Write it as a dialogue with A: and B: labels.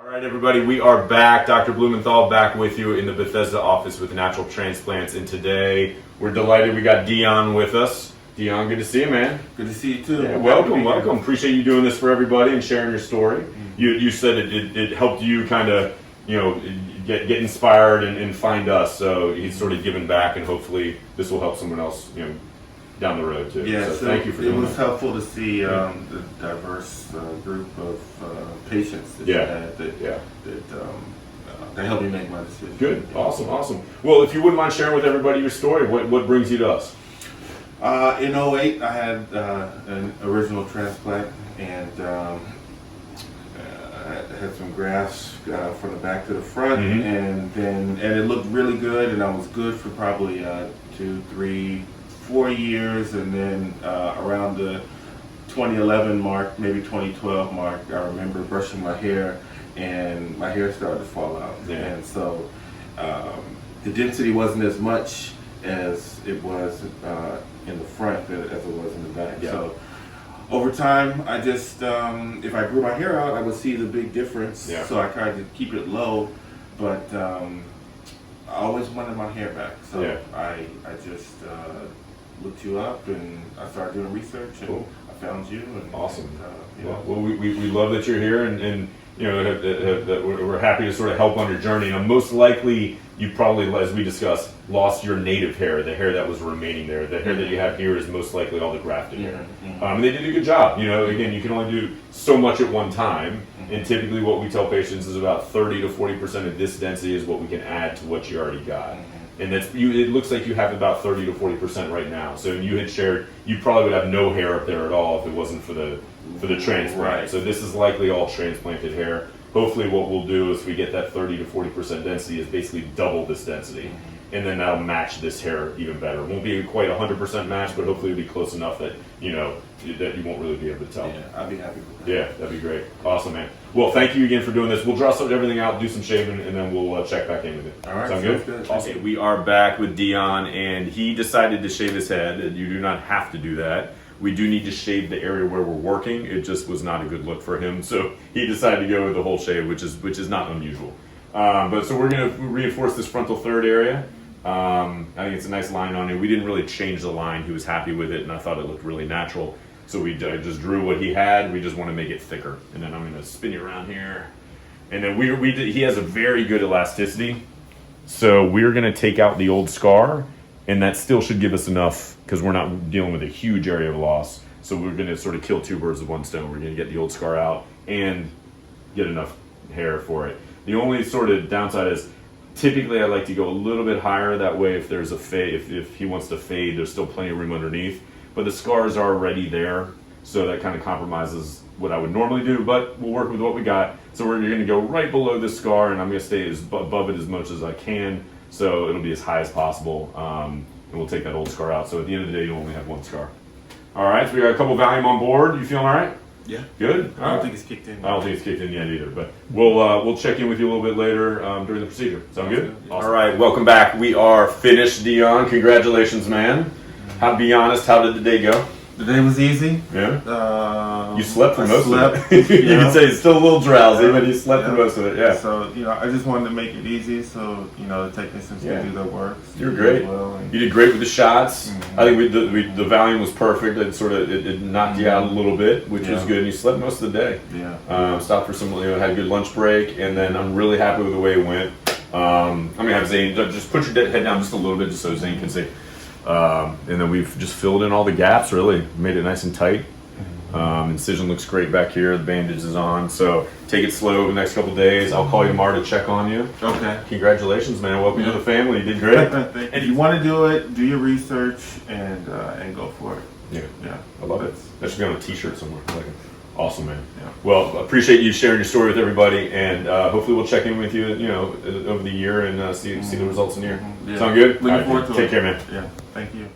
A: All right, everybody, we are back. Dr. Blumenthal back with you in the Bethesda office with Natural Transplants. And today, we're delighted we got Deon with us. Deon, good to see you, man.
B: Good to see you, too.
A: Yeah, welcome. Appreciate you doing this for everybody and sharing your story. You said it helped you kind of, get inspired and find us. So he's sort of giving back, and hopefully this will help someone else, down the road, too.
B: Yeah,
A: so thank you for doing that.
B: It was helpful to see the diverse group of patients that you had that helped me make my decision.
A: Good. Awesome. Well, if you wouldn't mind sharing with everybody your story, what brings you to us?
B: In 2008, I had an original transplant, and I had some grafts from the back to the front, and it looked really good, and I was good for probably 2, 3, 4 years, and then around the 2011 mark, maybe 2012 mark, I remember brushing my hair, and my hair started to fall out.
A: Yeah.
B: And so the density wasn't as much as it was in the front as it was in the back.
A: Yeah.
B: So over time, I just, if I grew my hair out, I would see the big difference.
A: Yeah.
B: So I tried to keep it low, but I always wanted my hair back. So
A: Yeah.
B: I just looked you up, and I started doing research, and
A: Cool.
B: I found you. And,
A: Awesome.
B: And,
A: Well, we love that you're here, and that we're happy to sort of help on your journey. And most likely, you probably, as we discussed, lost your native hair, the hair that was remaining there. The hair that you have here is most likely all the grafted hair. And they did a good job. Again, you can only do so much at one time, and typically what we tell patients is about 30 to 40% of this density is what we can add to what you already got. And it looks like you have about 30 to 40% right now. So you had shared, you probably would have no hair up there at all if it wasn't for the transplant.
B: Right.
A: So this is likely all transplanted hair. Hopefully what we'll do is we get that 30 to 40% density is basically double this density. And then that'll match this hair even better. It won't be quite 100% match, but hopefully it'll be close enough that, that you won't really be able to tell.
B: Yeah, I'd be happy with that.
A: Yeah, that'd be great. Awesome, man. Well, thank you again for doing this. We'll draw everything out, do some shaving, and then we'll check back in with it.
B: All right,
A: Sound
B: sounds
A: good?
B: good.
A: Awesome. We are back with Deon, and he decided to shave his head. You do not have to do that. We do need to shave the area where we're working. It just was not a good look for him, so he decided to go with the whole shave, which is not unusual. So we're going to reinforce this frontal third area. I think it's a nice line on it. We didn't really change the line. He was happy with it, and I thought it looked really natural. So I just drew what he had. We just want to make it thicker. And then I'm going to spin you around here. And then he has a very good elasticity. So we're going to take out the old scar, and that still should give us enough because we're not dealing with a huge area of loss. So we're going to sort of kill two birds with one stone. We're going to get the old scar out and get enough hair for it. The only sort of downside is typically I like to go a little bit higher. That way if there's a fade, if he wants to fade, there's still plenty of room underneath. But the scars are already there, so that kind of compromises what I would normally do, but we'll work with what we got. So we're going to go right below this scar, and I'm going to stay above it as much as I can, so it'll be as high as possible, and we'll take that old scar out. So at the end of the day, you only have one scar. All right, so we got a couple Valium on board. You feeling all right?
B: Yeah.
A: Good?
B: I don't think it's kicked in.
A: I don't think it's kicked in yet either, but we'll check in with you a little bit later during the procedure. Sound good?
B: Yeah.
A: All right, welcome back. We are finished, Deon. Congratulations, man. Be honest, how did the day go?
B: The day was easy.
A: Yeah. You slept for most of
B: it.
A: You can say it's still a little drowsy, but you slept for most of it. Yeah.
B: So I just wanted to make it easy, so the technicians can do their work.
A: You're great. You did great with the shots. I think the Valium was perfect. It knocked you out a little bit, which was good. And you slept most of the day.
B: Yeah.
A: Stopped for some. Had a good lunch break, and then I'm really happy with the way it went. I'm gonna have Zane just put your head down just a little bit, just so Zane can see. And then we've just filled in all the gaps, really made it nice and tight. Incision looks great back here. The bandage is on, so take it slow over the next couple of days. I'll call you tomorrow to check on you.
B: Okay.
A: Congratulations, man. Welcome to the family. You did great.
B: And if you want to do it, do your research and go for it.
A: Yeah. I love it. That should be on a t-shirt somewhere. I like it. Awesome, man.
B: Yeah.
A: Well, appreciate you sharing your story with everybody, and hopefully we'll check in with you, over the year and see the results in the year.
B: Yeah.
A: Sound good?
B: Looking forward to it.
A: Take care, man.
B: Yeah. Thank you.